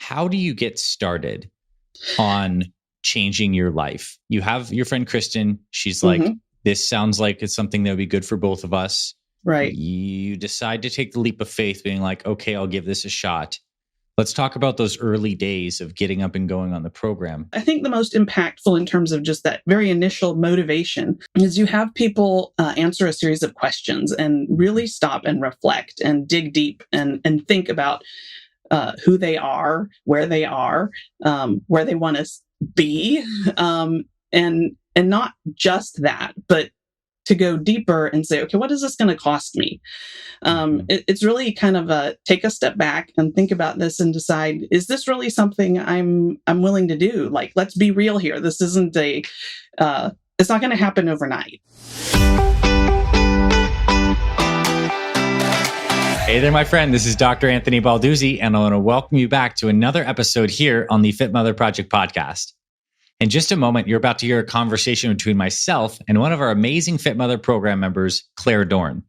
how do you get started on changing your life? You have your friend Kristen. She's like, this sounds like it's something that would be good for both of us. Right. You decide to take the leap of faith, being like, okay, I'll give this a shot. Let's talk about those early days of getting up and going on the program. I think the most impactful in terms of just that very initial motivation is you have people answer a series of questions and really stop and reflect and dig deep and think about who they are, where they want to be, and not just that, but to go deeper and say, okay, what is this going to cost me? It's really kind of take a step back and think about this and decide, is this really something I'm willing to do? Like, let's be real here. This isn't it's not going to happen overnight. Hey there, my friend. This is Dr. Anthony Balduzzi, and I want to welcome you back to another episode here on the Fit Mother Project podcast. In just a moment, you're about to hear a conversation between myself and one of our amazing Fit Mother program members, Claire Dorn.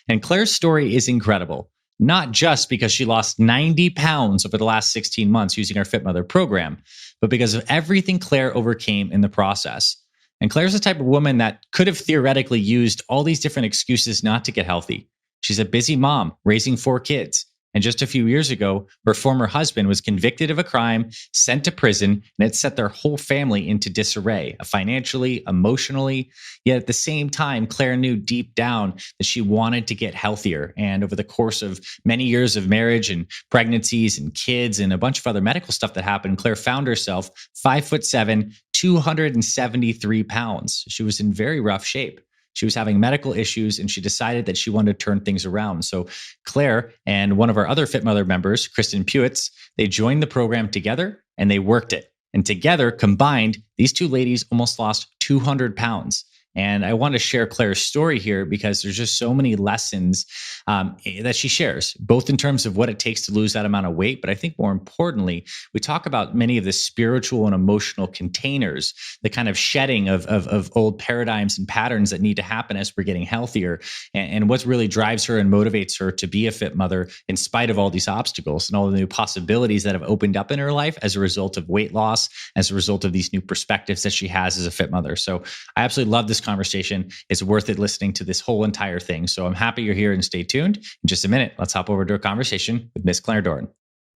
And Claire's story is incredible, not just because she lost 90 pounds over the last 16 months using our Fit Mother program, but because of everything Claire overcame in the process. And Claire's the type of woman that could have theoretically used all these different excuses not to get healthy. She's a busy mom raising 4 kids. And just a few years ago, her former husband was convicted of a crime, sent to prison, and it set their whole family into disarray, financially, emotionally. Yet at the same time, Claire knew deep down that she wanted to get healthier. And over the course of many years of marriage and pregnancies and kids and a bunch of other medical stuff that happened, Claire found herself 5'7", 273 pounds. She was in very rough shape. She was having medical issues and she decided that she wanted to turn things around. So Claire and one of our other Fit Mother members, Kristen Pewitz, they joined the program together and they worked it. And together, combined, these two ladies almost lost 200 pounds. And I want to share Claire's story here because there's just so many lessons that she shares, both in terms of what it takes to lose that amount of weight. But I think more importantly, we talk about many of the spiritual and emotional containers, the kind of shedding of old paradigms and patterns that need to happen as we're getting healthier, and what really drives her and motivates her to be a fit mother in spite of all these obstacles and all the new possibilities that have opened up in her life as a result of weight loss, as a result of these new perspectives that she has as a fit mother. So I absolutely love this conversation. It's worth it listening to this whole entire thing. So I'm happy you're here and stay tuned. In just a minute, let's hop over to a conversation with Miss Claire Dorn.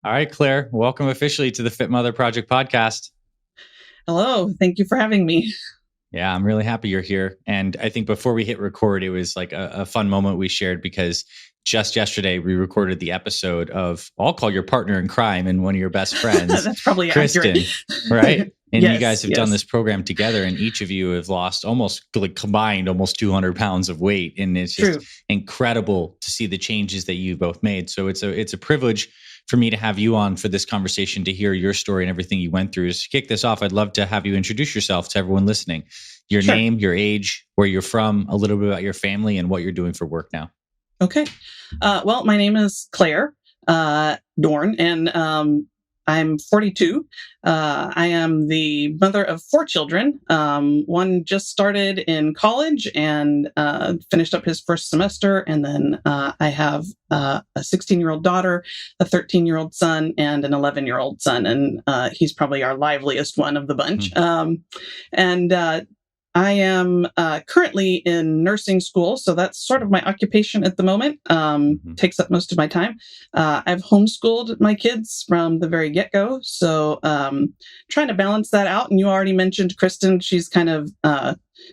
All right, Claire, welcome officially to the Fit Mother Project podcast. Hello. Thank you for having me. Yeah, I'm really happy you're here. And I think before we hit record, it was like a fun moment we shared because just yesterday we recorded the episode of, I'll call your partner in crime and one of your best friends, That's probably Kristen, right? And Yes, you guys have done this program together, and each of you have lost combined almost 200 pounds of weight. And it's just incredible to see the changes that you've both made. So it's a privilege for me to have you on for this conversation, to hear your story and everything you went through. To kick this off, I'd love to have you introduce yourself to everyone listening. Your name, your age, where you're from, a little bit about your family, and what you're doing for work now. Okay. Well, my name is Claire Dorn, and I'm 42. I am the mother of 4 children. One just started in college and finished up his first semester. And then I have a 16-year-old daughter, a 13-year-old son, and an 11-year-old son. And he's probably our liveliest one of the bunch. I am currently in nursing school, so that's sort of my occupation at the moment. Takes up most of my time. I've homeschooled my kids from the very get-go, so trying to balance that out. And you already mentioned Kristen. She's kind of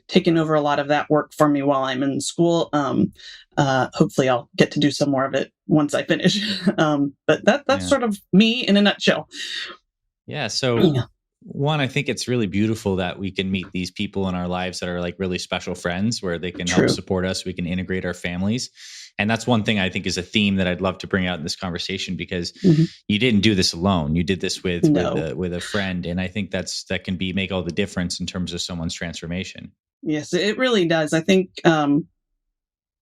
taken over a lot of that work for me while I'm in school. Hopefully I'll get to do some more of it once I finish. But that's sort of me in a nutshell. Yeah, so... One, I think it's really beautiful that we can meet these people in our lives that are like really special friends where they can help support us. We can integrate our families. And that's one thing I think is a theme that I'd love to bring out in this conversation, because you didn't do this alone. You did this with a friend. And I think that can make all the difference in terms of someone's transformation. Yes, it really does. I think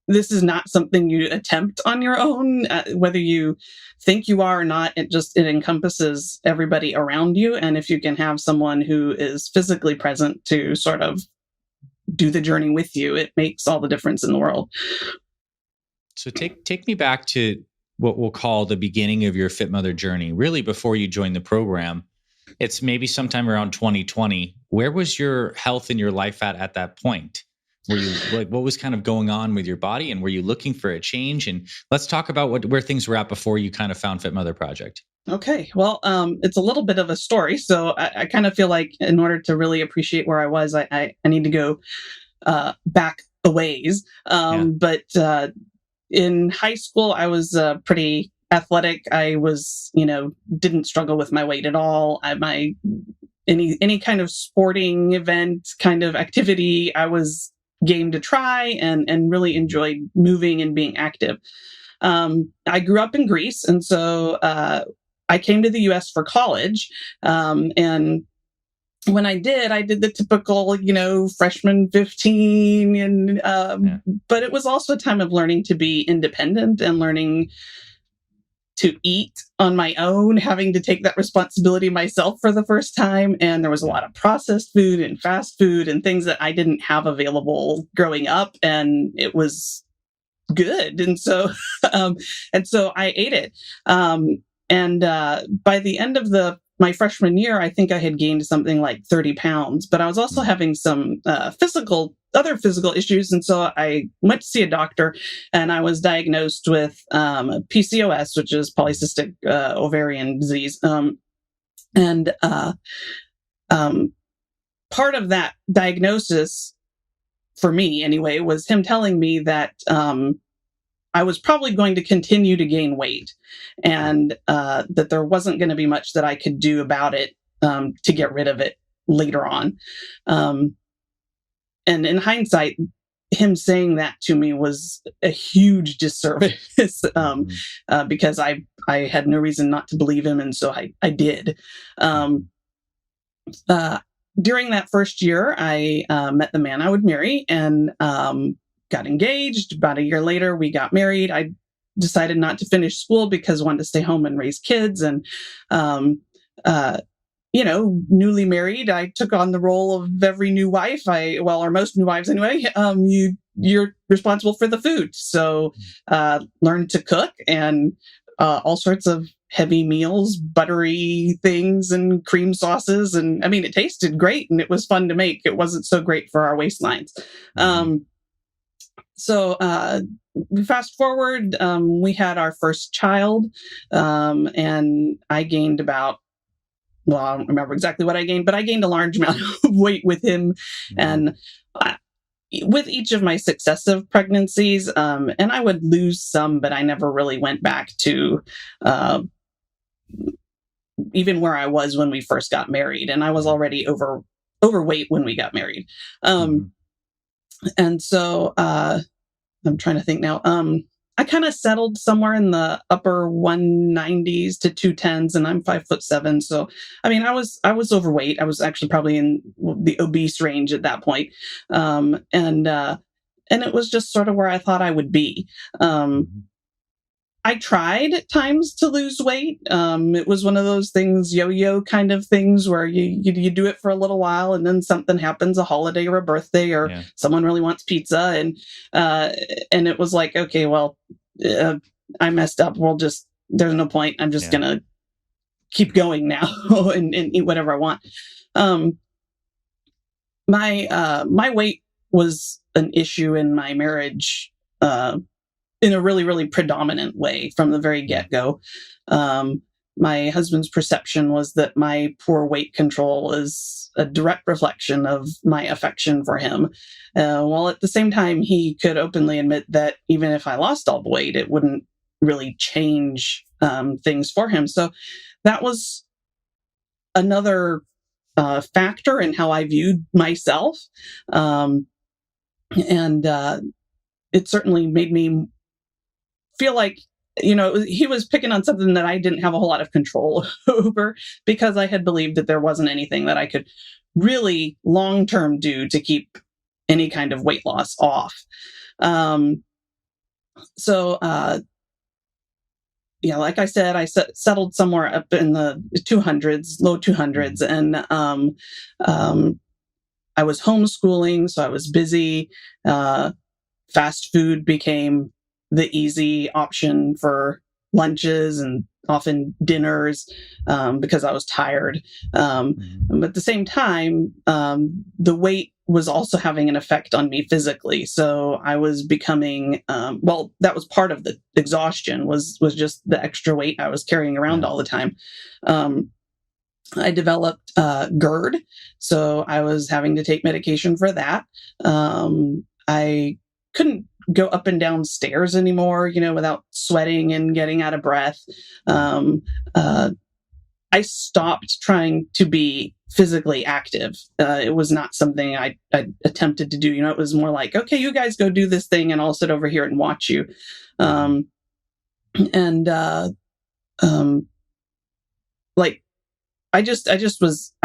this is not something you attempt on your own, whether you think you are or not. It encompasses everybody around you. And if you can have someone who is physically present to sort of do the journey with you, it makes all the difference in the world. So take me back to what we'll call the beginning of your Fit Mother journey, really before you joined the program. It's maybe sometime around 2020. Where was your health in your life at that point? Were you like, what was kind of going on with your body, and were you looking for a change? And let's talk about where things were at before you kind of found Fit Mother Project. Okay. Well, it's a little bit of a story. So I kind of feel like in order to really appreciate where I was, I need to go back a ways. But in high school, I was pretty athletic. I was, didn't struggle with my weight at all. Any kind of sporting event, kind of activity, I was game to try and really enjoyed moving and being active. I grew up in Greece, and so I came to the U.S. for college. And when I did the typical, freshman 15, and but it was also a time of learning to be independent and learning to eat on my own, having to take that responsibility myself for the first time. And there was a lot of processed food and fast food and things that I didn't have available growing up. And it was good. And so, I ate it. And by the end of my freshman year, I think I had gained something like 30 pounds, but I was also having some other physical issues. And so I went to see a doctor, and I was diagnosed with PCOS, which is polycystic ovarian disease. And part of that diagnosis, for me anyway, was him telling me that I was probably going to continue to gain weight, and that there wasn't going to be much that I could do about it to get rid of it later on. And in hindsight, him saying that to me was a huge disservice because I had no reason not to believe him, and so I did. During that first year, I met the man I would marry, and got engaged. About a year later, we got married. I decided not to finish school because I wanted to stay home and raise kids. And, newly married, I took on the role of every new wife. Or most new wives anyway. You're responsible for the food. So, learned to cook and all sorts of heavy meals, buttery things and cream sauces. And I mean, it tasted great and it was fun to make. It wasn't so great for our waistlines. So we fast forward, we had our first child, and I gained I don't remember exactly what I gained, but I gained a large amount of weight with him. And with each of my successive pregnancies, and I would lose some, but I never really went back to even where I was when we first got married. And I was already overweight when we got married. And so I'm trying to think now. I kind of settled somewhere in the upper 190s to 210s, and I'm 5'7". So, I mean, I was overweight. I was actually probably in the obese range at that point. And it was just sort of where I thought I would be. I tried at times to lose weight. It was one of those things, yo-yo kind of things, where you do it for a little while and then something happens, a holiday or a birthday, or someone really wants pizza. And it was like, okay, well, I messed up. There's no point. I'm just going to keep going now and eat whatever I want. My weight was an issue in my marriage, in a really, really predominant way from the very get-go. My husband's perception was that my poor weight control is a direct reflection of my affection for him. While at the same time, he could openly admit that even if I lost all the weight, it wouldn't really change things for him. So that was another factor in how I viewed myself. And it certainly made me feel like, he was picking on something that I didn't have a whole lot of control over, because I had believed that there wasn't anything that I could really long-term do to keep any kind of weight loss off. Like I said, I settled somewhere up in the 200s, low 200s. And I was homeschooling, so I was busy. Fast food became the easy option for lunches and often dinners because I was tired. But at the same time, the weight was also having an effect on me physically. So I was becoming, that was part of the exhaustion was just the extra weight I was carrying around all the time. I developed GERD, so I was having to take medication for that. I couldn't go up and down stairs anymore, without sweating and getting out of breath. I stopped trying to be physically active. It was not something I attempted to do. It was more like, okay, you guys go do this thing and I'll sit over here and watch you. I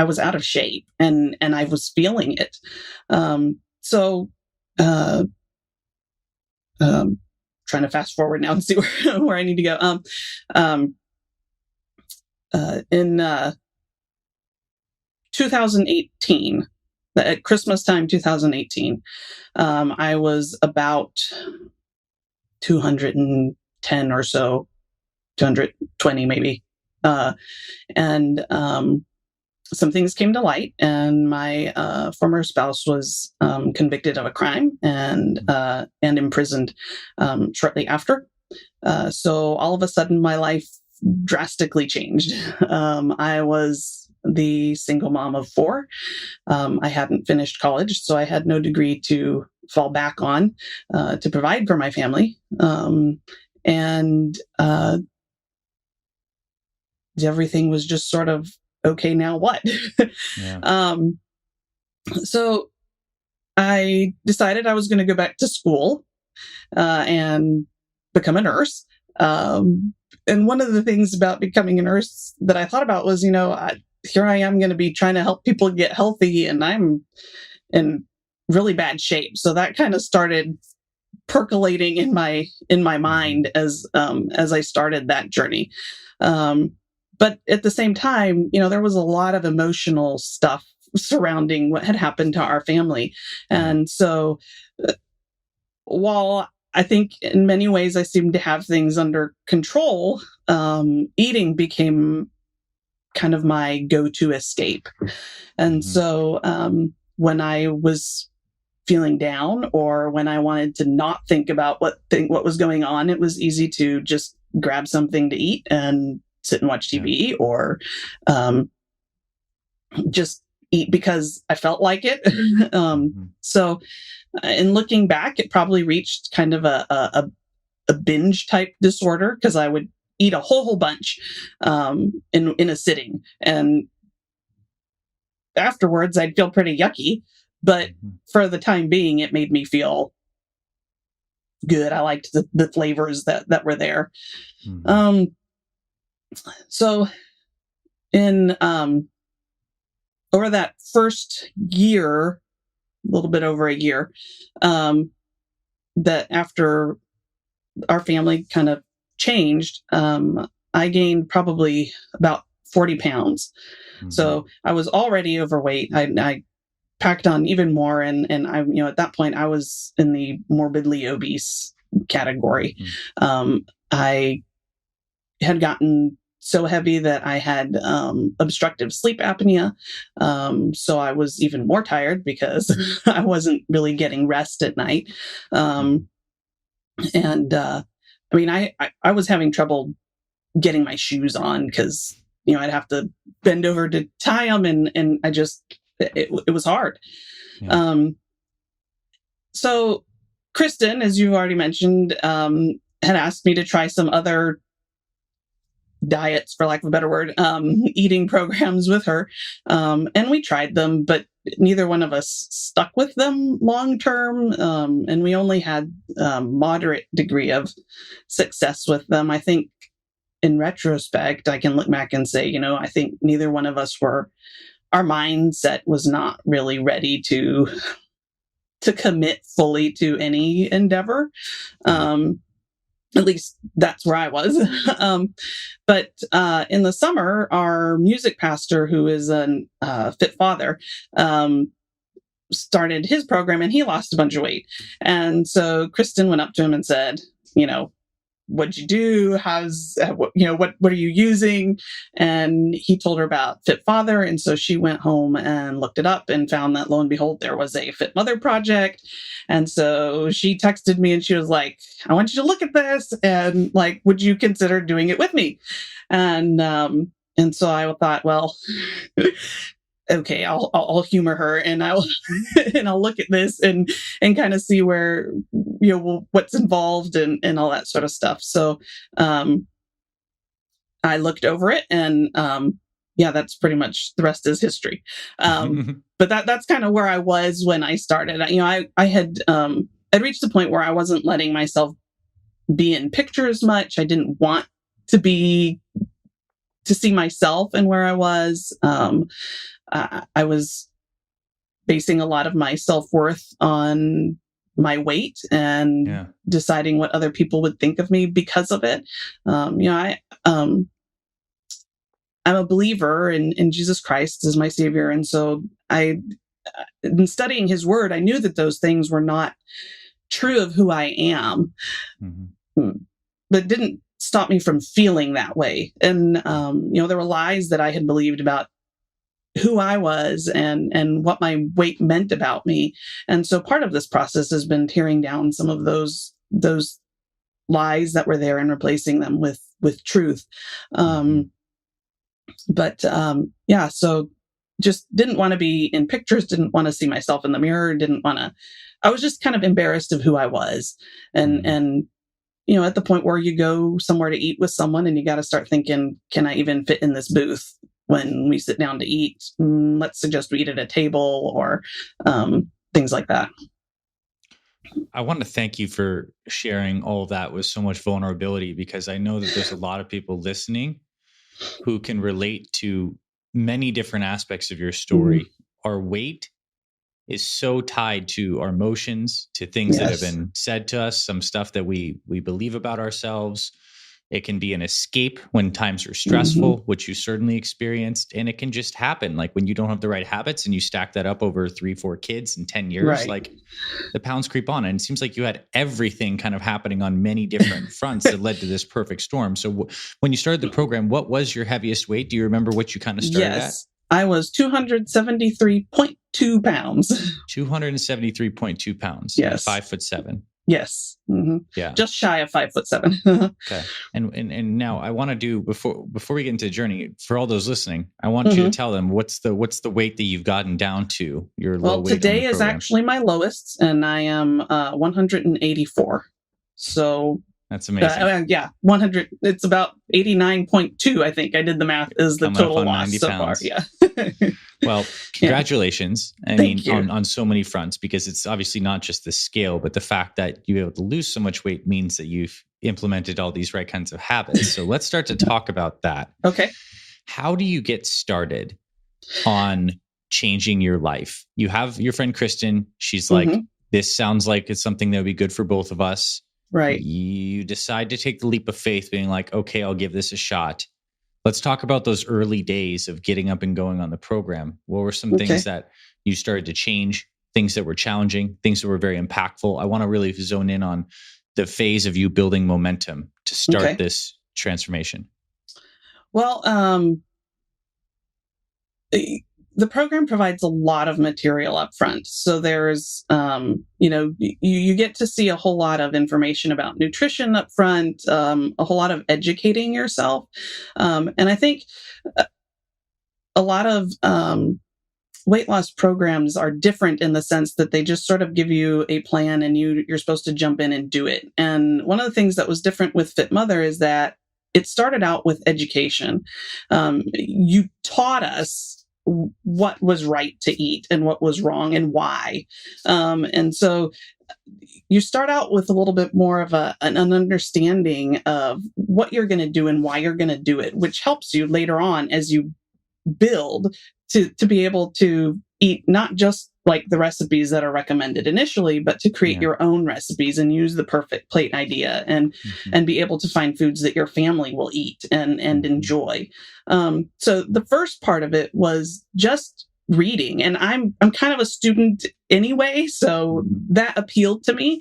was out of shape and I was feeling it. Trying to fast forward now and see where I need to go. In 2018, at Christmas time, 2018, I was about 210 or so, 220 maybe. And some things came to light, and my former spouse was convicted of a crime and imprisoned shortly after. So all of a sudden, my life drastically changed. I was the single mom of 4. I hadn't finished college, so I had no degree to fall back on to provide for my family. Everything was just sort of, okay, now what? So I decided I was going to go back to school and become a nurse. And one of the things about becoming a nurse that I thought about was, here I am going to be trying to help people get healthy, and I'm in really bad shape. So that kind of started percolating in my mind as I started that journey. But at the same time, there was a lot of emotional stuff surrounding what had happened to our family. And so while I think in many ways I seemed to have things under control, eating became kind of my go-to escape. And so when I was feeling down, or when I wanted to not think about what was going on, it was easy to just grab something to eat and sit and watch TV, or just eat because I felt like it. So in looking back, it probably reached kind of a binge type disorder, because I would eat a whole bunch in a sitting, and afterwards I'd feel pretty yucky, but for the time being it made me feel good. I liked the flavors that were there. So in over that first year, a little bit over a year, that after our family kind of changed, I gained probably about 40 pounds. So I was already overweight. I packed on even more, and I, at that point I was in the morbidly obese category. I had gotten so heavy that I had obstructive sleep apnea. So I was even more tired because I wasn't really getting rest at night. I was having trouble getting my shoes on, because, I'd have to bend over to tie them, and I just, it was hard. So Kristen, as you've already mentioned, had asked me to try some other diets, for lack of a better word, eating programs with her. And we tried them, but neither one of us stuck with them long term. And we only had a moderate degree of success with them. I think in retrospect, I can look back and say, I think neither one of us our mindset was not really ready to commit fully to any endeavor. At least that's where I was. But in the summer, our music pastor, who is a fit father, started his program, and he lost a bunch of weight. And so Kristen went up to him and said, what'd you do? What are you using? And he told her about Fit Father. And so she went home and looked it up and found that, lo and behold, there was a Fit Mother project. And so she texted me and she was like, I want you to look at this. And like, would you consider doing it with me? And so I thought, well, okay, I'll humor her and I'll look at this and kind of see where, what's involved and all that sort of stuff. So I looked over it and that's pretty much, the rest is history. But that's kind of where I was when I started. I had I'd reached the point where I wasn't letting myself be in pictures much. I didn't want to see myself and where I was. I was basing a lot of my self-worth on my weight and deciding what other people would think of me because of it. I'm a believer in Jesus Christ as my savior. And so in studying his word, I knew that those things were not true of who I am, but didn't stop me from feeling that way. And, there were lies that I had believed about who I was and what my weight meant about me. And so part of this process has been tearing down some of those lies that were there and replacing them with truth. So just didn't want to be in pictures, didn't want to see myself in the mirror, I was just kind of embarrassed of who I was. And at the point where you go somewhere to eat with someone and you got to start thinking, can I even fit in this booth when we sit down to eat? Let's suggest we eat at a table or things like that. I want to thank you for sharing all of that with so much vulnerability, because I know that there's a lot of people listening who can relate to many different aspects of your story. Our weight is so tied to our emotions, to things that have been said to us, some stuff that we believe about ourselves. It can be an escape when times are stressful, which you certainly experienced. And it can just happen. Like when you don't have the right habits and you stack that up over 3-4 kids in 10 years, like the pounds creep on. And it seems like you had everything kind of happening on many different fronts that led to this perfect storm. So when you started the program, what was your heaviest weight? Do you remember what you kind of started at? I was 273.2 pounds. 273.2 pounds. Yes. 5'7". Yes. Yeah. Just shy of 5'7". Okay. And now I want to do, before we get into the journey, for all those listening, I want you to tell them what's the weight that you've gotten down to, your low weight. Well, today is actually my lowest, and I am 184. So that's amazing. 100. It's about 89.2. I think I did the math. Is the total loss so far? Yeah. Well, congratulations. I mean, on so many fronts, because it's obviously not just the scale, but the fact that you're able to lose so much weight means that you've implemented all these right kinds of habits. So let's start to talk about that. Okay. How do you get started on changing your life? You have your friend Kristen. She's like, this sounds like it's something that would be good for both of us. Right. You decide to take the leap of faith, being like, okay, I'll give this a shot. Let's talk about those early days of getting up and going on the program. What were some things that you started to change, things that were challenging, things that were very impactful? I want to really zone in on the phase of you building momentum to start this transformation. Well, the program provides a lot of material up front. So there's, you get to see a whole lot of information about nutrition up front, a whole lot of educating yourself. And I think a lot of weight loss programs are different in the sense that they just sort of give you a plan and you're supposed to jump in and do it. And one of the things that was different with Fit Mother is that it started out with education. You taught us what was right to eat and what was wrong and why. And so you start out with a little bit more of an understanding of what you're going to do and why you're going to do it, which helps you later on as you build to be able to eat not just like the recipes that are recommended initially, but to create your own recipes and use the perfect plate idea and be able to find foods that your family will eat and enjoy. So the first part of it was just reading, and I'm kind of a student anyway, so that appealed to me,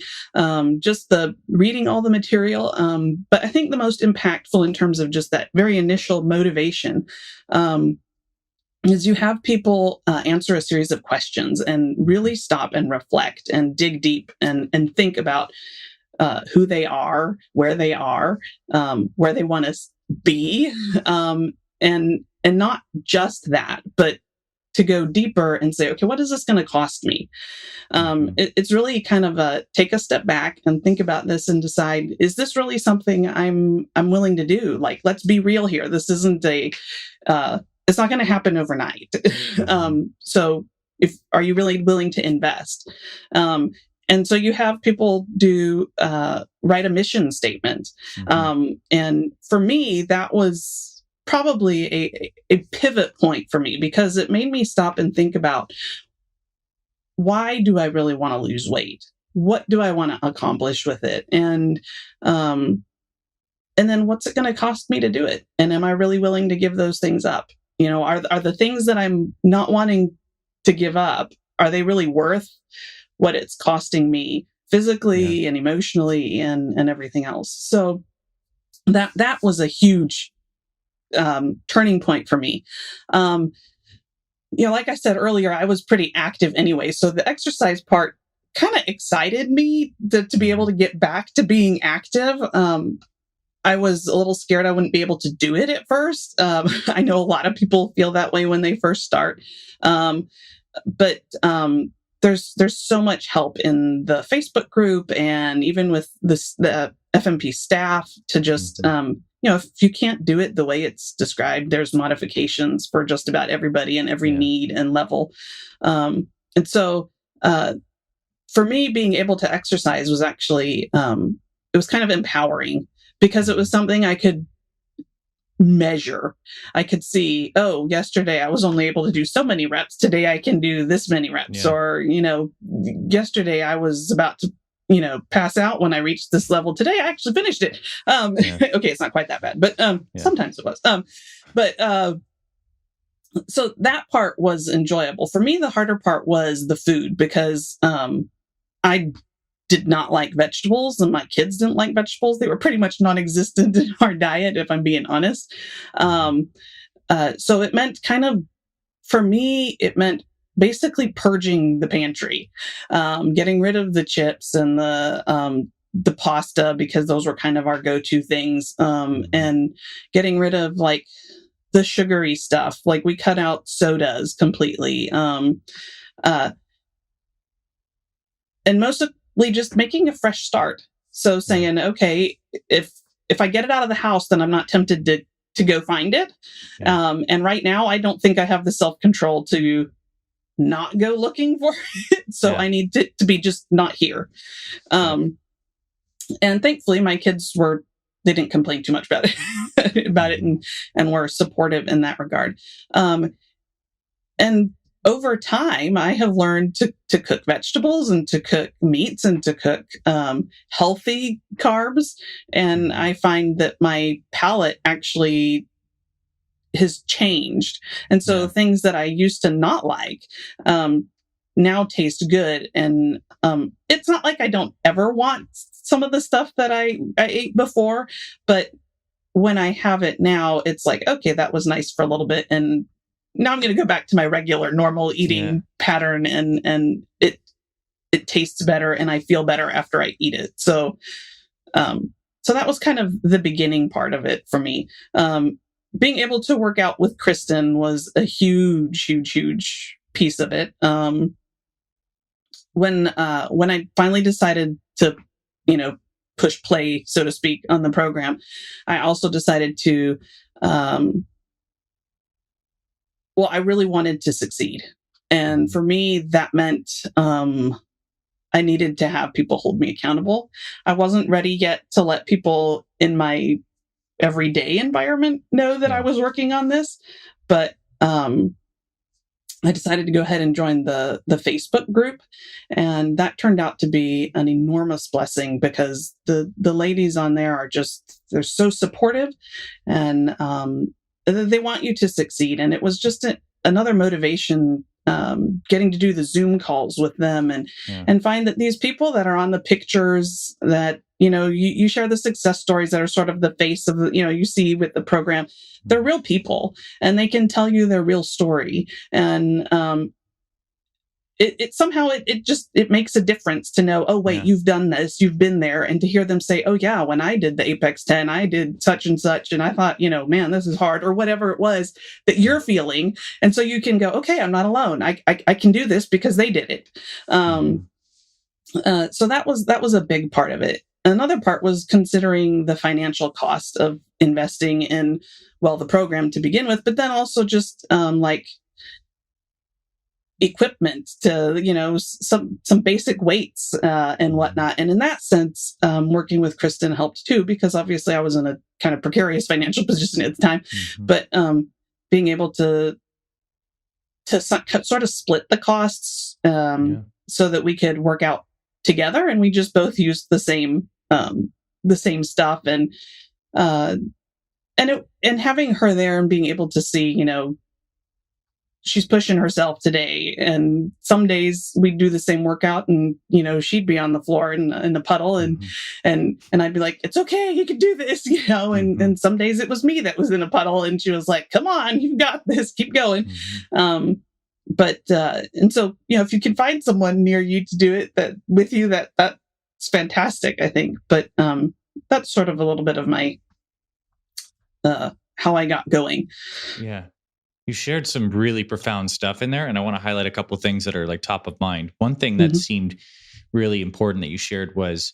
just the reading all the material. But I think the most impactful in terms of just that very initial motivation is you have people answer a series of questions and really stop and reflect and dig deep and think about who they are, where they want to be, and not just that, but to go deeper and say, okay, what is this going to cost me? It's really kind of a take a step back and think about this and decide, is this really something I'm willing to do? Like, let's be real here. This isn't it's not going to happen overnight. So are you really willing to invest? And so you have people write a mission statement. And for me, that was probably a pivot point for me, because it made me stop and think about, why do I really want to lose weight? What do I want to accomplish with it? And then what's it going to cost me to do it? And am I really willing to give those things up? Are the things that I'm not wanting to give up, are they really worth what it's costing me physically and emotionally and everything else? So that was a huge turning point for me. Like I said earlier, I was pretty active anyway. So the exercise part kind of excited me to be able to get back to being active. I was a little scared I wouldn't be able to do it at first. I know a lot of people feel that way when they first start. But there's so much help in the Facebook group, and even with the FMP staff to just, if you can't do it the way it's described, there's modifications for just about everybody and every need and level. And so for me, being able to exercise was actually, it was kind of empowering, because it was something I could measure. I could see, yesterday I was only able to do so many reps. Today I can do this many reps. Or, yesterday I was about to, pass out when I reached this level. Today I actually finished it. Okay, it's not quite that bad, but sometimes it was. So that part was enjoyable. For me, the harder part was the food, because I did not like vegetables, and my kids didn't like vegetables. They were pretty much non-existent in our diet, if I'm being honest. So it meant for me, it meant basically purging the pantry, getting rid of the chips and the pasta, because those were kind of our go-to things, and getting rid of like the sugary stuff. Like we cut out sodas completely, and mostly just making a fresh start. So saying, okay, if I get it out of the house, then I'm not tempted to go find it. And right now, I don't think I have the self-control to not go looking for it. So I need to be just not here. And thankfully, my kids they didn't complain too much about it, and were supportive in that regard. And over time, I have learned to cook vegetables and to cook meats and to cook healthy carbs. And I find that my palate actually has changed. And so things that I used to not like now taste good. And it's not like I don't ever want some of the stuff that I ate before, but when I have it now, it's like, okay, that was nice for a little bit, and now I'm going to go back to my regular normal eating pattern, and it tastes better and I feel better after I eat it. So that was kind of the beginning part of it for me. Being able to work out with Kristen was a huge, huge, huge piece of it. When I finally decided to, push play, so to speak, on the program, I also decided to, I really wanted to succeed. And for me, that meant I needed to have people hold me accountable. I wasn't ready yet to let people in my everyday environment know that I was working on this. But I decided to go ahead and join the Facebook group. And that turned out to be an enormous blessing, because the ladies on there they're so supportive, and they want you to succeed. And it was just another motivation getting to do the Zoom calls with them and find that these people that are on the pictures that, you share the success stories that are sort of the face of the, you see with the program, they're real people and they can tell you their real story. And, it somehow it makes a difference to know, oh, wait, you've done this, you've been there. And to hear them say, oh yeah, when I did the Ep.18, I did such and such. And I thought, man, this is hard, or whatever it was that you're feeling. And so you can go, okay, I'm not alone. I can do this because they did it. So that was a big part of it. Another part was considering the financial cost of investing in, the program to begin with, but then also just equipment to, some basic weights and whatnot. And in that sense, working with Kristen helped too, because obviously I was in a kind of precarious financial position at the time, but being able to sort of split the costs so that we could work out together, and we just both used the same stuff, and having her there and being able to see, she's pushing herself today, and some days we'd do the same workout and, she'd be on the floor in the puddle and I'd be like, it's okay, you can do this, and some days it was me that was in a puddle and she was like, come on, you've got this, keep going. But so, if you can find someone near you to do it with you, that's fantastic, I think. But that's sort of a little bit of my, how I got going. Yeah. You shared some really profound stuff in there, and I want to highlight a couple of things that are like top of mind. One thing that seemed really important that you shared was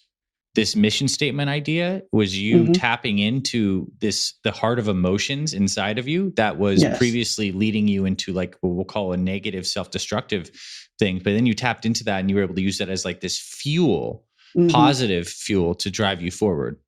this mission statement idea. Was you tapping into the heart of emotions inside of you that was previously leading you into like what we'll call a negative self-destructive thing. But then you tapped into that and you were able to use that as like this fuel, positive fuel to drive you forward.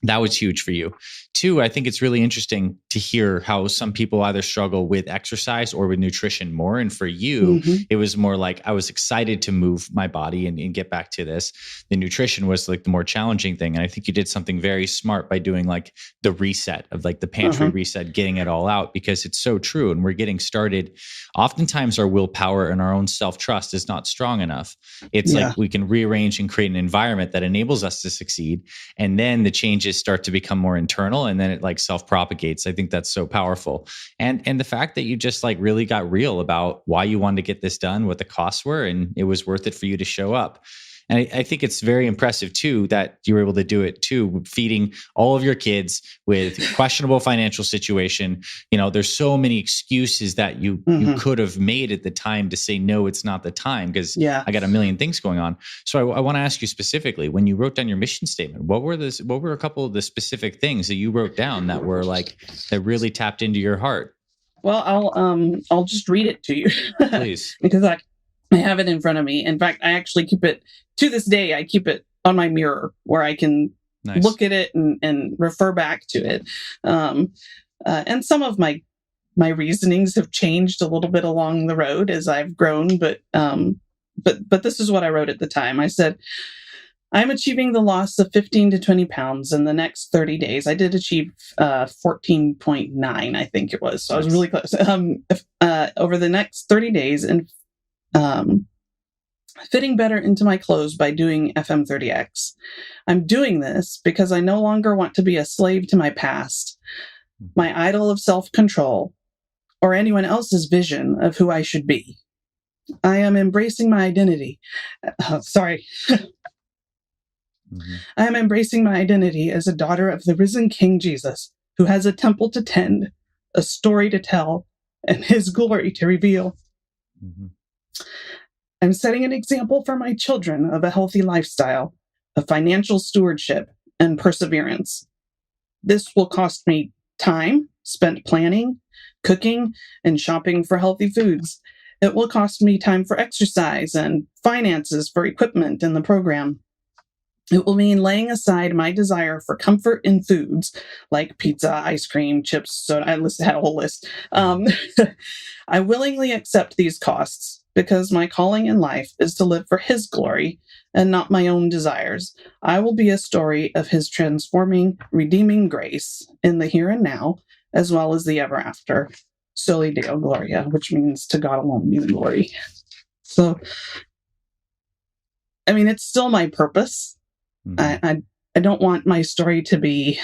That was huge for you. Two, I think it's really interesting to hear how some people either struggle with exercise or with nutrition more. And for you, it was more like, I was excited to move my body and get back to this. The nutrition was like the more challenging thing. And I think you did something very smart by doing like the reset of like the pantry reset, getting it all out, because it's so true. And we're getting started. Oftentimes our willpower and our own self-trust is not strong enough. It's like we can rearrange and create an environment that enables us to succeed. And then the changes start to become more internal, and then it like self-propagates. I think that's so powerful. And the fact that you just like really got real about why you wanted to get this done, what the costs were, and it was worth it for you to show up. And I think it's very impressive too that you were able to do it too, feeding all of your kids with questionable financial situation. There's so many excuses that you could have made at the time to say, no, it's not the time, because I got a million things going on. So I want to ask you specifically, when you wrote down your mission statement, what were a couple of the specific things that you wrote down that were like, that really tapped into your heart? Well, I'll just read it to you. Please. Because I have it in front of me. In fact, I actually keep it to this day. I keep it on my mirror where I can look at it and refer back to it. And some of my reasonings have changed a little bit along the road as I've grown, but this is what I wrote at the time. I said, I'm achieving the loss of 15 to 20 pounds in the next 30 days. I did achieve 14.9, I think it was. So I was really close. Over the next 30 days, and fitting better into my clothes by doing FM30X. I'm doing this because I no longer want to be a slave to my past, my idol of self-control, or anyone else's vision of who I should be. I am embracing my identity. I am embracing my identity as a daughter of the risen King Jesus, who has a temple to tend, a story to tell, and his glory to reveal. I'm setting an example for my children of a healthy lifestyle, of financial stewardship, and perseverance. This will cost me time spent planning, cooking, and shopping for healthy foods. It will cost me time for exercise and finances for equipment in the program. It will mean laying aside my desire for comfort in foods like pizza, ice cream, chips, soda. I had a whole list. I willingly accept these costs because my calling in life is to live for his glory and not my own desires. I will be a story of his transforming, redeeming grace in the here and now, as well as the ever after. Soli Deo Gloria, which means to God alone be the glory. So, I mean, it's still my purpose. I don't want my story to be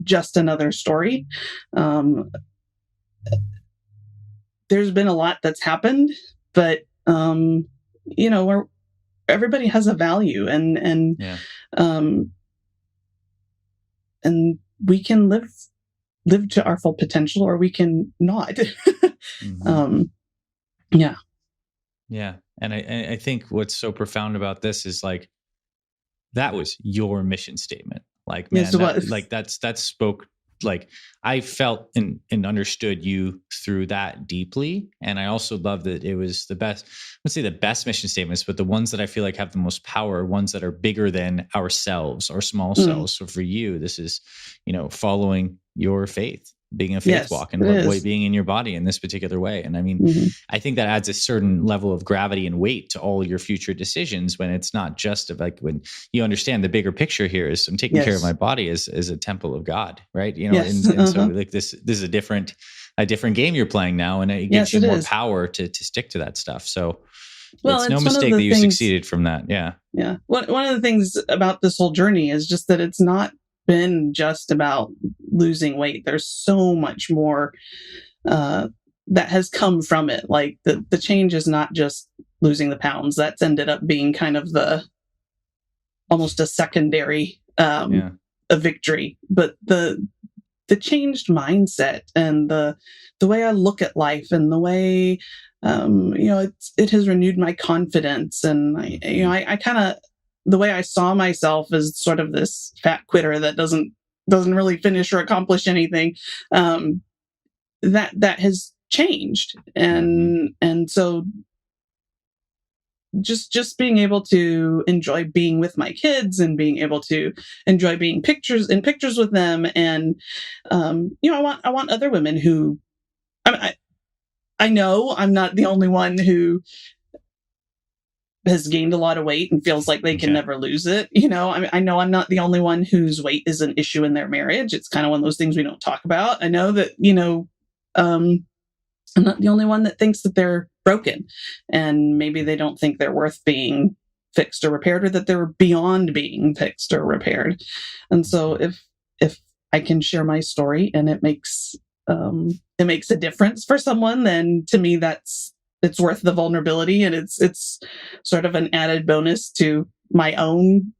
just another story. There's been a lot that's happened, but where everybody has a value, and we can live to our full potential, or we can not. Yeah. And I think what's so profound about this is like, that was your mission statement. Like, man, yes, that spoke, like, I felt and understood you through that deeply. And I also love that it was the best, let's say the best mission statements, but the ones that I feel like have the most power, ones that are bigger than ourselves or small selves. So for you, this is, following your faith, being a faith walk, and being in your body in this particular way. And I mean, I think that adds a certain level of gravity and weight to all your future decisions, when it's not just like, when you understand the bigger picture here is, I'm taking care of my body as a temple of God, right? And so like this is a different game you're playing now, and it gives you more power to stick to that stuff. So it's no mistake that you succeeded from that. Yeah. Yeah. One of the things about this whole journey is just that it's not been just about losing weight. There's so much more that has come from it. Like the change is not just losing the pounds. That's ended up being kind of almost a secondary a victory. But the changed mindset and the way I look at life, and the way it has renewed my confidence, and I kind of, the way I saw myself as sort of this fat quitter that doesn't really finish or accomplish anything, that has changed. And so just being able to enjoy being with my kids, and being able to enjoy being pictures with them. And, I want other women who, I know I'm not the only one who has gained a lot of weight and feels like they can never lose it. I know I'm not the only one whose weight is an issue in their marriage. It's kind of one of those things we don't talk about. I know that, I'm not the only one that thinks that they're broken, and maybe they don't think they're worth being fixed or repaired, or that they're beyond being fixed or repaired. And so if I can share my story and it makes a difference for someone, then to me, it's worth the vulnerability, and it's sort of an added bonus to my own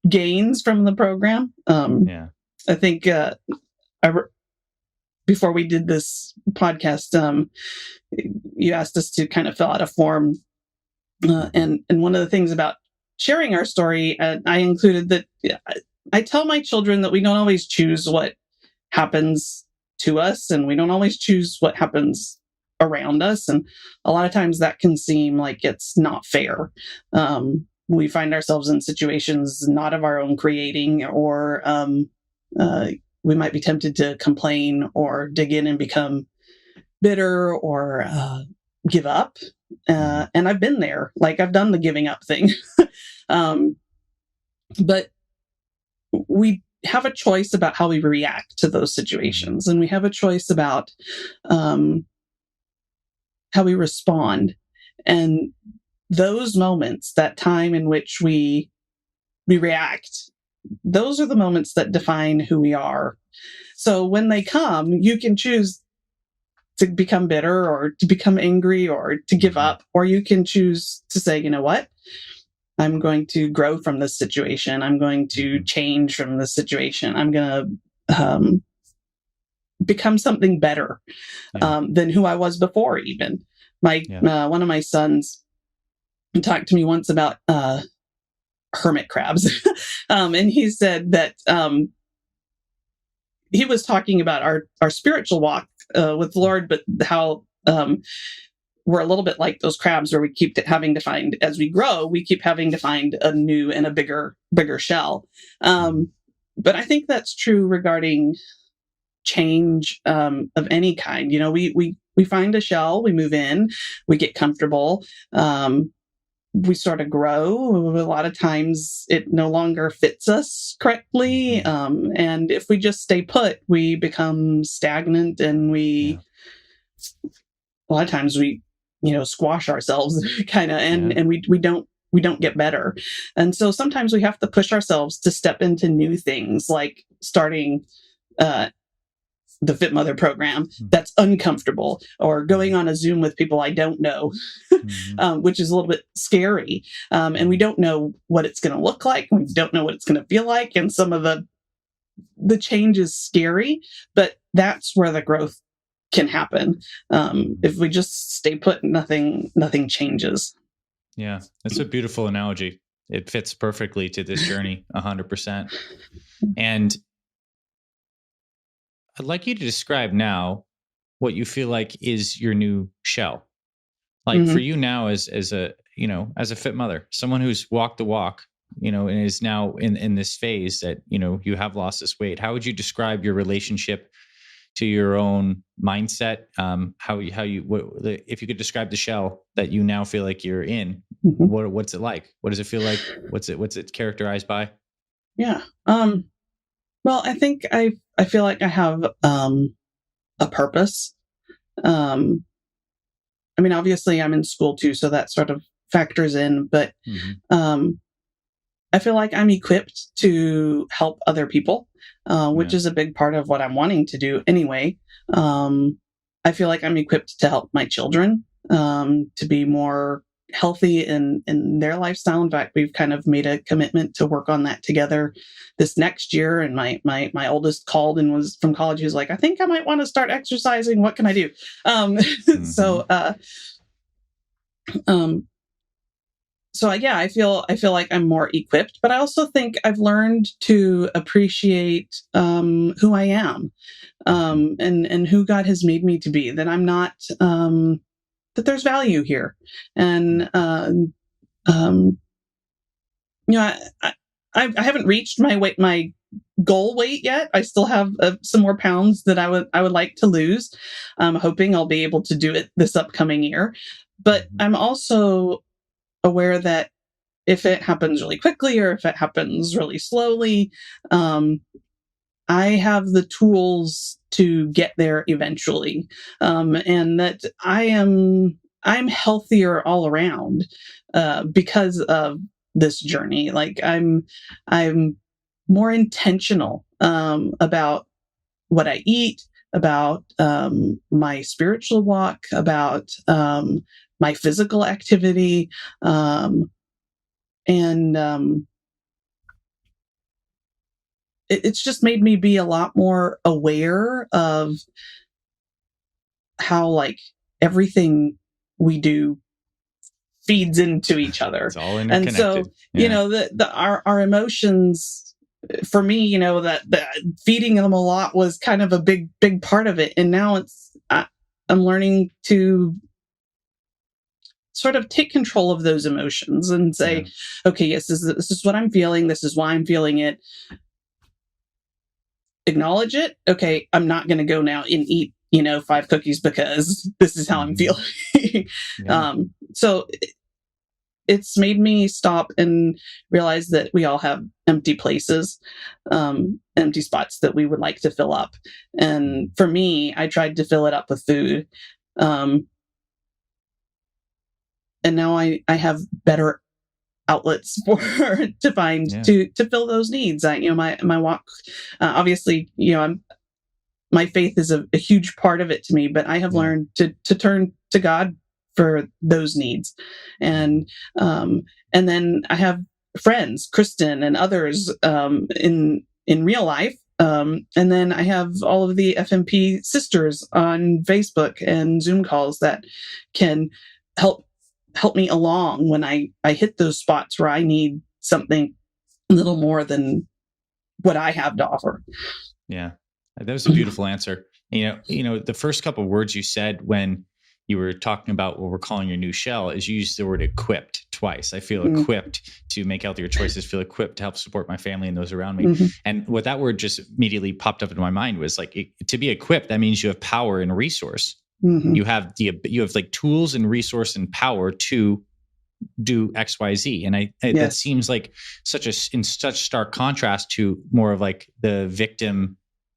gains from the program. I think before we did this podcast, you asked us to kind of fill out a form, and one of the things about sharing our story, I included that I tell my children that we don't always choose what happens to us, and we don't always choose what happens around us. And a lot of times that can seem like it's not fair. We find ourselves in situations not of our own creating, or we might be tempted to complain or dig in and become bitter, or give up. And I've been there. Like, I've done the giving up thing. But we have a choice about how we react to those situations, and we have a choice about how we respond. And those moments, that time in which we react, those are the moments that define who we are. So when they come, you can choose to become bitter, or to become angry, or to give up, or you can choose to say, you know what? I'm going to grow from this situation. I'm going to change from this situation. I'm going to become something better than who I was before. Even one of my sons talked to me once about hermit crabs, and he said that he was talking about our spiritual walk with the Lord, but how we're a little bit like those crabs, where we keep having to find, as we grow, we keep having to find a new and a bigger shell. But I think that's true regarding change of any kind. We find a shell, we move in, we get comfortable. we sort of grow. A lot of times it no longer fits us correctly. And if we just stay put, we become stagnant, and a lot of times we, squash ourselves kind of, and we don't get better. And so sometimes we have to push ourselves to step into new things, like starting, the Fit Mother program that's uncomfortable, or going on a Zoom with people I don't know, which is a little bit scary. And we don't know what it's going to look like. We don't know what it's going to feel like. And some of the change is scary, but that's where the growth can happen. If we just stay put, nothing changes. Yeah, that's a beautiful analogy. It fits perfectly to this journey, 100%. And I'd like you to describe now what you feel like is your new shell. Like for you now as a fit mother, someone who's walked the walk, and is now in this phase that, you have lost this weight. How would you describe your relationship to your own mindset? If you could describe the shell that you now feel like you're in, what's it like? What does it feel like? What's it characterized by? Yeah. Well, I think I feel like I have a purpose. I mean, obviously I'm in school too, so that sort of factors in, but I feel like I'm equipped to help other people, which is a big part of what I'm wanting to do anyway. I feel like I'm equipped to help my children to be more healthy in their lifestyle. In fact, we've kind of made a commitment to work on that together this next year. And my oldest called and was from college. He was like, I think I might want to start exercising. What can I do? So yeah, I feel like I'm more equipped, but I also think I've learned to appreciate who I am, and who God has made me to be, that I'm not, that there's value here. And, I haven't reached my goal weight yet. I still have some more pounds that I would like to lose. I'm hoping I'll be able to do it this upcoming year, but I'm also aware that if it happens really quickly or if it happens really slowly, I have the tools to get there eventually, and that I'm healthier all around because of this journey. Like I'm more intentional about what I eat, about my spiritual walk, about my physical activity, it's just made me be a lot more aware of how, like, everything we do feeds into each other. It's all interconnected. And so, our emotions, for me, that feeding them a lot was kind of a big part of it. And now I'm learning to sort of take control of those emotions and say, okay, yes, this is what I'm feeling. This is why I'm feeling it. Acknowledge it. Okay, I'm not going to go now and eat, 5 cookies because this is how I'm feeling. So it's made me stop and realize that we all have empty places, empty spots that we would like to fill up. And for me, I tried to fill it up with food. And now I have better outlets to find to fill those needs. My walk, obviously, my faith is a huge part of it to me, but I have learned to turn to God for those needs. And then I have friends, Kristen and others, in real life. And then I have all of the FMP sisters on Facebook and Zoom calls that can help me along when I hit those spots where I need something a little more than what I have to offer. Yeah, that was a beautiful answer. The first couple of words you said when you were talking about what we're calling your new shell is you used the word equipped twice. I feel equipped to make healthier choices, feel equipped to help support my family and those around me. And what that word just immediately popped up into my mind was like, to be equipped, that means you have power and resource. You have like tools and resource and power to do XYZ. And that Yes. seems like in such stark contrast to more of like the victim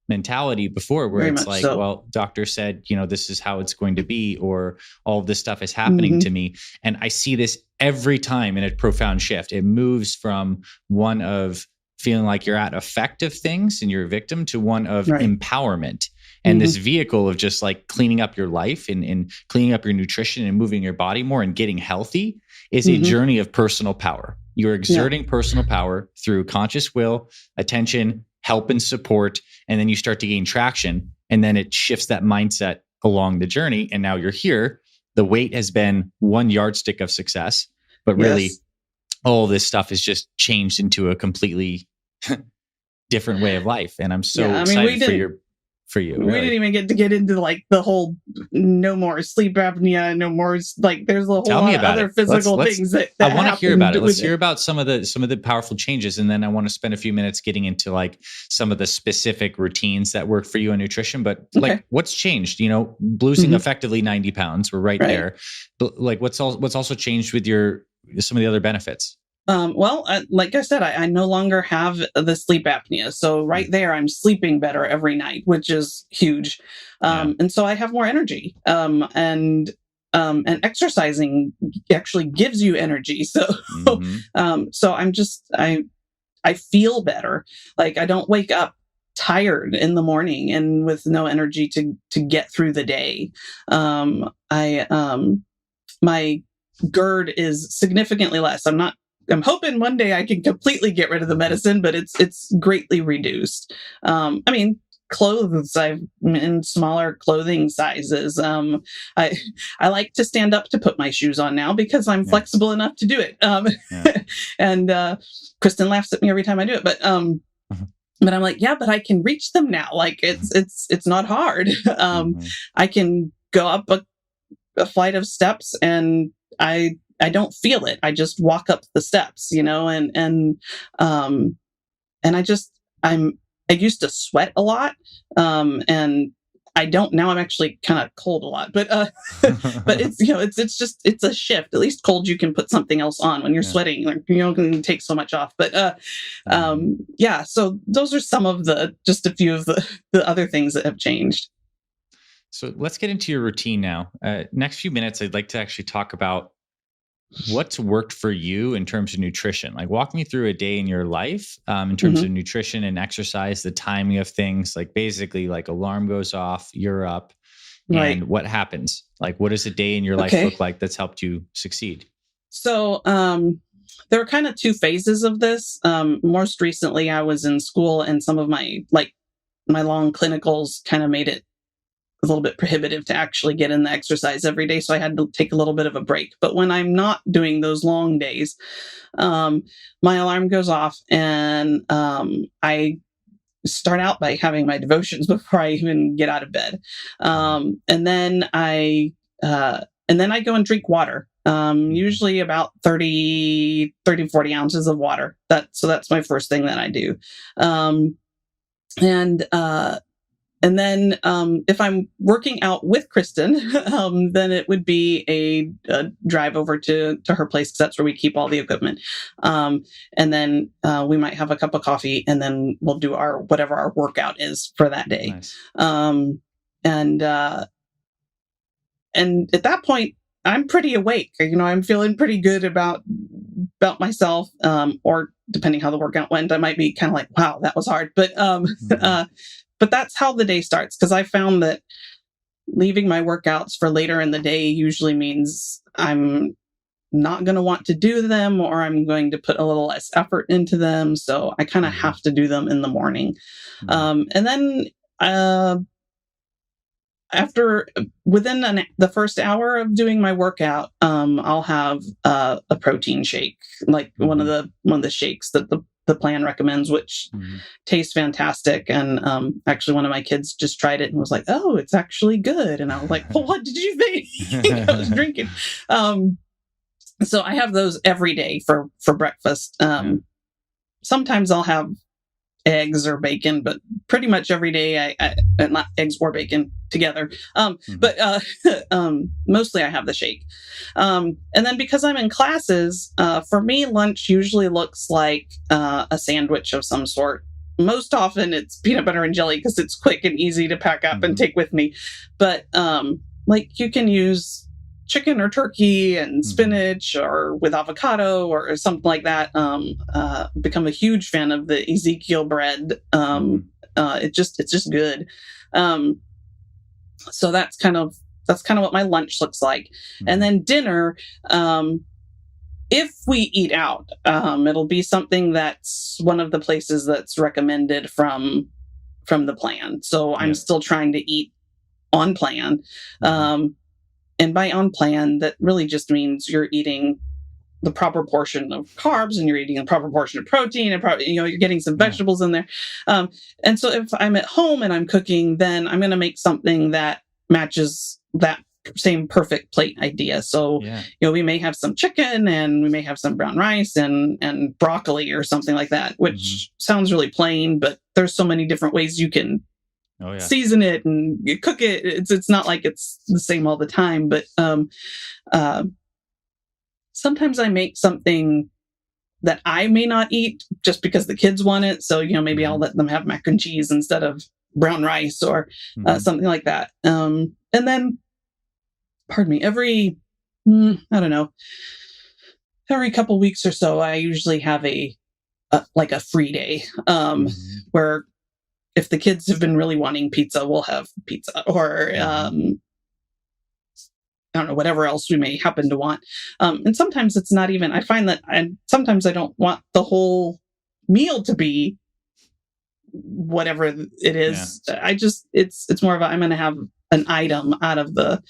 mentality before, where Very it's much like, so. well, doctor said, this is how it's going to be, or all of this stuff is happening to me. And I see this every time in a profound shift. It moves from one of feeling like you're at effect of things and you're a victim to one of empowerment. And this vehicle of just like cleaning up your life and cleaning up your nutrition and moving your body more and getting healthy is a journey of personal power. You're exerting personal power through conscious will, attention, help and support, and then you start to gain traction, and then it shifts that mindset along the journey, and now you're here. The weight has been one yardstick of success, but really all this stuff has just changed into a completely different way of life, and I'm so excited for you. We didn't even get into like the whole no more sleep apnea, no more like there's a whole lot of other physical things that I want to hear about it. Let's hear about some of the powerful changes, and then I want to spend a few minutes getting into like some of the specific routines that work for you in nutrition. But like, what's changed? Losing effectively 90 pounds. We're right there. But like, what's also changed with some of the other benefits? Well, like I said, I no longer have the sleep apnea. So right there, I'm sleeping better every night, which is huge. And so I have more energy. And exercising actually gives you energy. So, so I feel better. Like I don't wake up tired in the morning and with no energy to get through the day. My GERD is significantly less. I'm hoping one day I can completely get rid of the medicine, but it's greatly reduced. Clothes, I'm in smaller clothing sizes. I like to stand up to put my shoes on now because I'm flexible enough to do it. And Kristen laughs at me every time I do it, but I'm like, but I can reach them now. Like it's not hard. I can go up a flight of steps and I don't feel it. I just walk up the steps, and I used to sweat a lot. And I don't now. I'm actually kind of cold a lot, but but it's a shift. At least cold, you can put something else on. When you're sweating, like can take so much off. But so those are some of just a few of the other things that have changed. So let's get into your routine now. Next few minutes, I'd like to actually talk about what's worked for you in terms of nutrition. Like walk me through a day in your life in terms of nutrition and exercise, the timing of things, like basically like alarm goes off, you're up, and what happens? Like what does a day in your life look like that's helped you succeed? So there were kind of two phases of this. Most recently I was in school and some of my long clinicals kind of made it a little bit prohibitive to actually get in the exercise every day. So I had to take a little bit of a break. But when I'm not doing those long days, my alarm goes off and I start out by having my devotions before I even get out of bed. And then I go and drink water. Usually about 30, 40 ounces of water. So that's my first thing that I do. And then if I'm working out with Kristen, then it would be a drive over to her place because that's where we keep all the equipment. And then we might have a cup of coffee and then we'll do whatever our workout is for that day. Nice. And at that point, I'm pretty awake. I'm feeling pretty good about myself. Or depending how the workout went, I might be kind of like, wow, that was hard. But that's how the day starts, because I found that leaving my workouts for later in the day usually means I'm not going to want to do them, or I'm going to put a little less effort into them. So I kind of have to do them in the morning. And then within the first hour of doing my workout, I'll have a protein shake, like one of the shakes that the plan recommends, which tastes fantastic. And actually one of my kids just tried it and was like, oh, it's actually good. And I was like, well, what did you think? I was drinking. So I have those every day for breakfast. Sometimes I'll have eggs or bacon, but pretty much every day not eggs or bacon together. But mostly I have the shake. And then because I'm in classes, for me, lunch usually looks like a sandwich of some sort. Most often it's peanut butter and jelly because it's quick and easy to pack up and take with me. But like you can use chicken or turkey and spinach or with avocado or something like that. Become a huge fan of the Ezekiel bread. It's just good. So that's kind of what my lunch looks like. And then dinner, if we eat out, it'll be something that's one of the places that's recommended from the plan. So I'm still trying to eat on plan. And by on plan, that really just means you're eating the proper portion of carbs and you're eating a proper portion of protein and you're getting some vegetables in there. And so if I'm at home and I'm cooking, then I'm going to make something that matches that same perfect plate idea. So, we may have some chicken and we may have some brown rice and broccoli or something like that, which sounds really plain, but there's so many different ways you can season it and you cook it. It's not like it's the same all the time, but sometimes I make something that I may not eat just because the kids want it. So, maybe I'll let them have mac and cheese instead of brown rice or something like that. And then, pardon me, every couple weeks or so, I usually have a free day where if the kids have been really wanting pizza, we'll have pizza or, I don't know, whatever else we may happen to want. And sometimes it's not even, I find that sometimes I don't want the whole meal to be whatever it is. It's more of I'm going to have an item out of the,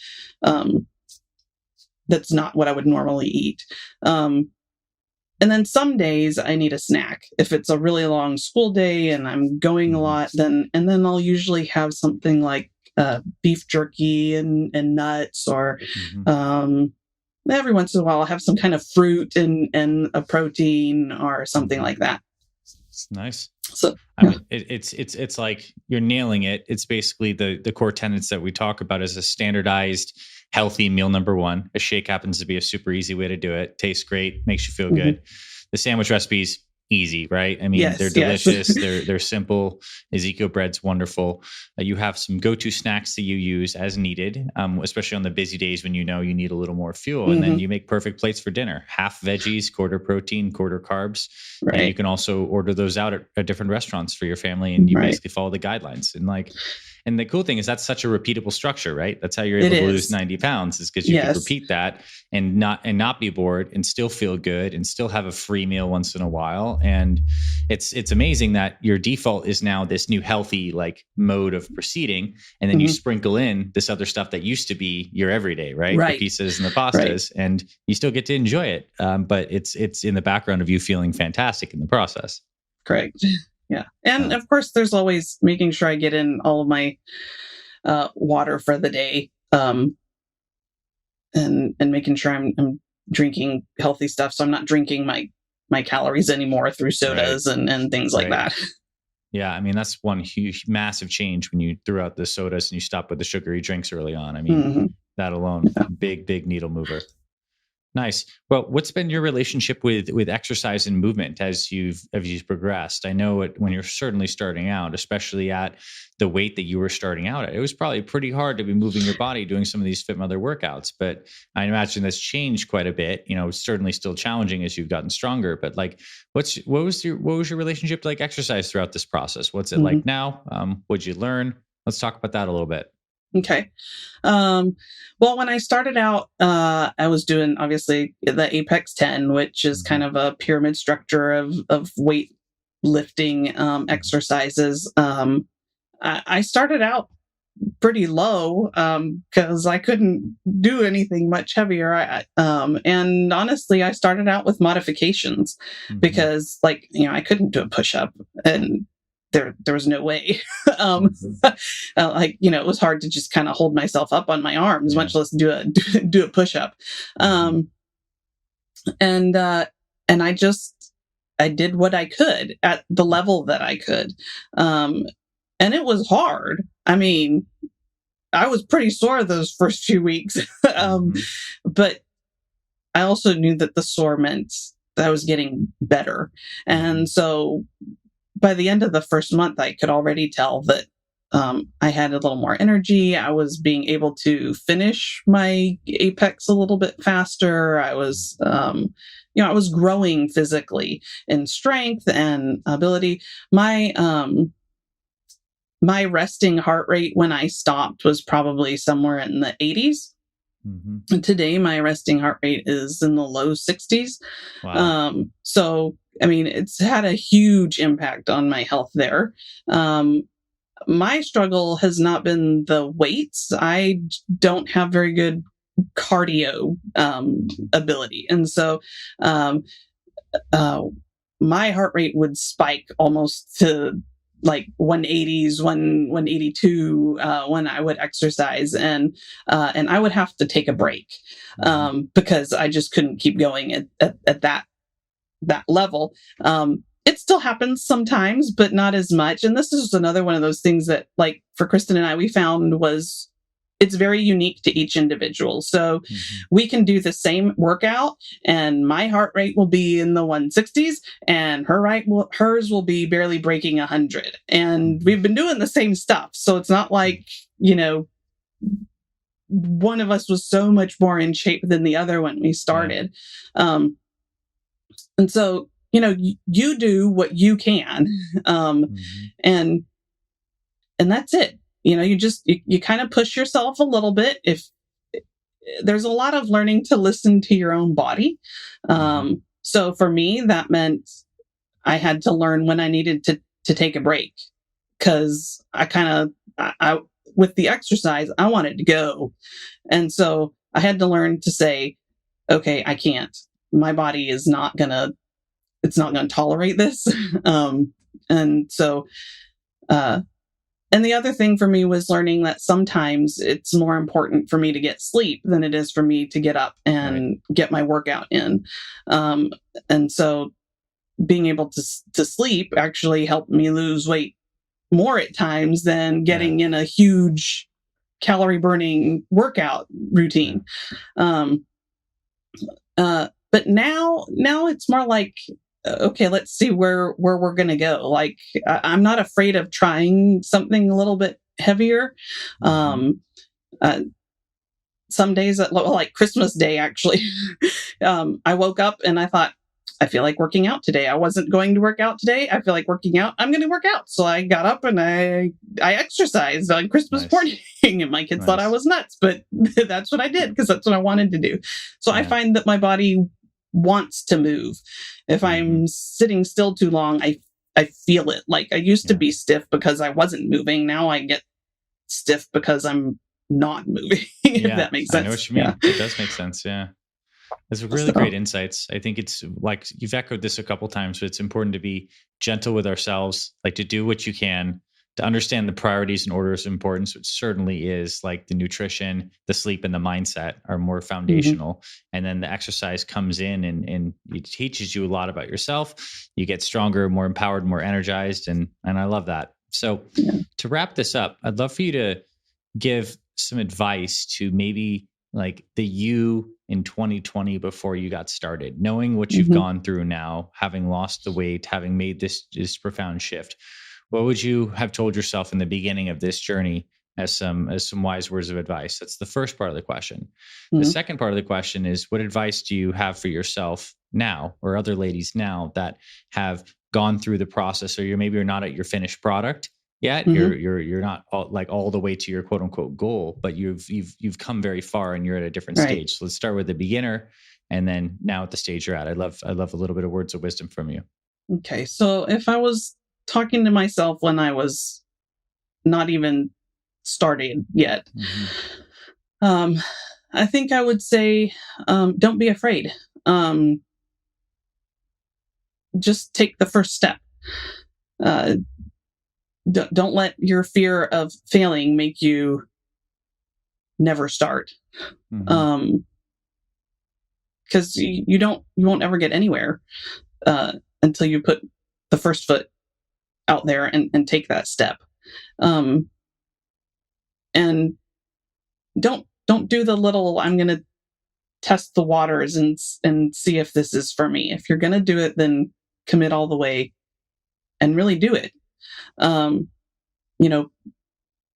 that's not what I would normally eat. And then some days I need a snack. If it's a really long school day and I'm going a lot, then I'll usually have something like beef jerky and nuts, or every once in a while I'll have some kind of fruit and a protein or something like that. Nice. So I mean, it's like you're nailing it. It's basically the core tenets that we talk about as a standardized, healthy meal number one. A shake happens to be a super easy way to do it. Tastes great, makes you feel good. The sandwich recipe's easy, right? I mean, they're delicious. They're simple. Ezekiel bread's wonderful. You have some go-to snacks that you use as needed, especially on the busy days when you need a little more fuel. And then you make perfect plates for dinner. Half veggies, quarter protein, quarter carbs. Right. And you can also order those out at different restaurants for your family, and you basically follow the guidelines. And the cool thing is that's such a repeatable structure, right? That's how you're able to lose 90 pounds, is because you can repeat that and not be bored and still feel good and still have a free meal once in a while. And it's amazing that your default is now this new healthy mode of proceeding. And then you sprinkle in this other stuff that used to be your everyday, right? The pizzas and the pastas, and you still get to enjoy it. But it's in the background of you feeling fantastic in the process. Correct. Yeah. And of course, there's always making sure I get in all of my water for the day, and making sure I'm drinking healthy stuff. So I'm not drinking my calories anymore through sodas and things like that. Yeah. I mean, that's one huge, massive change when you threw out the sodas and you stopped with the sugary drinks early on. I mean, that alone, big needle mover. Nice. Well, what's been your relationship with exercise and movement as you've progressed? I know when you're certainly starting out, especially at the weight that you were starting out at, it was probably pretty hard to be moving your body, doing some of these Fit Mother workouts. But I imagine that's changed quite a bit. It's certainly still challenging as you've gotten stronger. But what was your relationship to exercise throughout this process? What's it like now? What'd you learn? Let's talk about that a little bit. Okay. Well, when I started out, I was doing obviously the Ep.18, which is kind of a pyramid structure of weight lifting exercises. I started out pretty low because I couldn't do anything much heavier. And honestly, I started out with modifications because I couldn't do a push-up, and there was no way. It was hard to just kind of hold myself up on my arms, much less do a push up. And I did what I could at the level that I could. And it was hard. I mean, I was pretty sore those first few weeks. But I also knew that the sore meant that I was getting better. And so by the end of the first month, I could already tell that I had a little more energy. I was being able to finish my apex a little bit faster. I was, I was growing physically in strength and ability. My resting heart rate when I stopped was probably somewhere in the 80s. And today, my resting heart rate is in the low 60s. Wow. So, I mean, it's had a huge impact on my health there. My struggle has not been the weights. I don't have very good cardio ability. And so my heart rate would spike almost to like 180s, 182 when I would exercise, and I would have to take a break because I just couldn't keep going at that level. It still happens sometimes, but not as much. And this is another one of those things that, like, for Kristen and I, we found was it's very unique to each individual. So we can do the same workout and my heart rate will be in the 160s and hers will be barely breaking 100. And we've been doing the same stuff. So it's not like, one of us was so much more in shape than the other when we started. And so, you do what you can. And that's it. You kind of push yourself a little bit. If there's a lot of learning to listen to your own body. So for me, that meant I had to learn when I needed to take a break, because I with the exercise, I wanted to go. And so I had to learn to say, okay, I can't. My body is not going to tolerate this. And so, and the other thing for me was learning that sometimes it's more important for me to get sleep than it is for me to get up and get my workout in. And so being able to sleep actually helped me lose weight more at times than getting in a huge calorie burning workout routine. But now it's more like, okay, let's see where we're going to go. Like, I'm not afraid of trying something a little bit heavier. Some days, like Christmas Day, actually, I woke up and I thought, I feel like working out today. I wasn't going to work out today. I feel like working out. I'm going to work out. So I got up and I exercised on Christmas morning, and my kids thought I was nuts, but that's what I did because that's what I wanted to do. So I find that my body wants to move. If I'm sitting still too long, I feel it. Like I used to be stiff because I wasn't moving. Now I get stiff because I'm not moving. If that makes sense. I know what you mean. It does make sense. Yeah. That's really great insights. I think it's like you've echoed this a couple of times, but it's important to be gentle with ourselves, like to do what you can, to understand the priorities and orders of importance, which certainly is like the nutrition, the sleep, and the mindset are more foundational. And then the exercise comes in and it teaches you a lot about yourself. You get stronger, more empowered, more energized. And I love that. So to wrap this up, I'd love for you to give some advice to maybe like the you in 2020 before you got started, knowing what you've gone through now, having lost the weight, having made this profound shift. What would you have told yourself in the beginning of this journey as some wise words of advice? That's the first part of the question. The second part of the question is, what advice do you have for yourself now, or other ladies now that have gone through the process, or you're not at your finished product yet? You're not all the way to your quote unquote goal, but you've come very far and you're at a different stage. So let's start with the beginner, and then now at the stage you're at. I'd love a little bit of words of wisdom from you. Okay, so if I was talking to myself when I was not even started yet, I think I would say, don't be afraid. Just take the first step. Don't let your fear of failing make you never start. Because you won't ever get anywhere. until you put the first foot out there and take that step. And don't do the little, I'm going to test the waters and see if this is for me. If you're going to do it, then commit all the way and really do it.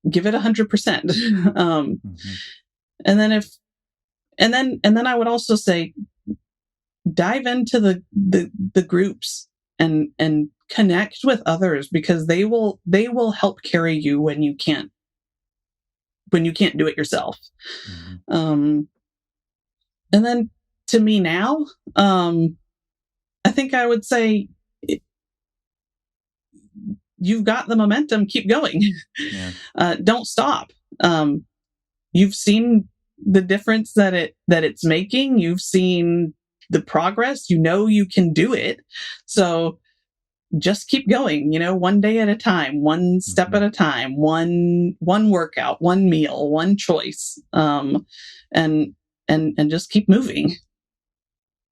Give it 100%. And then I would also say, dive into the groups and connect with others, because they will help carry you when you can't do it yourself. And then to me now, I think I would say, you've got the momentum, keep going. Don't stop. You've seen the difference that it's making. You've seen the progress, you can do it. So just keep going, one day at a time, one step at a time, one workout, one meal, one choice, and just keep moving.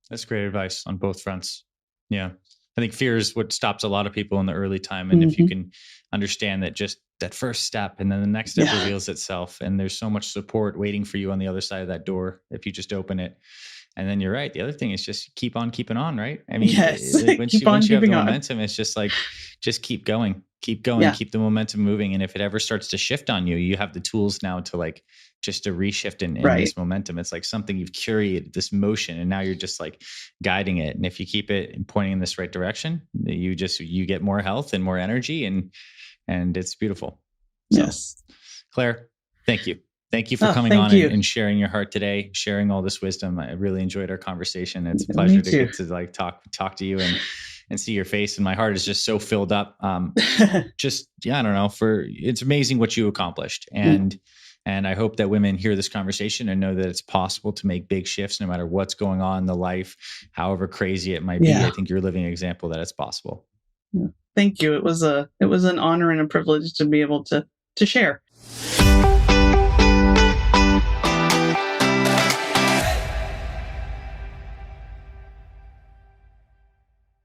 That's great advice on both fronts. Yeah. I think fear is what stops a lot of people in the early time. And if you can understand that, just that first step, and then the next step reveals itself, and there's so much support waiting for you on the other side of that door if you just open it. And then you're right. The other thing is just keep on keeping on, right? I mean, once you have the momentum, it's just like, just keep going, keep the momentum moving. And if it ever starts to shift on you, you have the tools now to just to reshift in this momentum. It's like something you've curated, this motion, and now you're just like guiding it. And if you keep it and pointing in this right direction, you get more health and more energy, and it's beautiful. So, yes. Claire, thank you. Thank you for coming on and sharing your heart today, sharing all this wisdom. I really enjoyed our conversation. It's a pleasure to get to talk to you and see your face. And my heart is just so filled up. I don't know, it's amazing what you accomplished. And I hope that women hear this conversation and know that it's possible to make big shifts no matter what's going on in the life, however crazy it might be. I think you're a living example that it's possible. Thank you. It was an honor and a privilege to be able to share.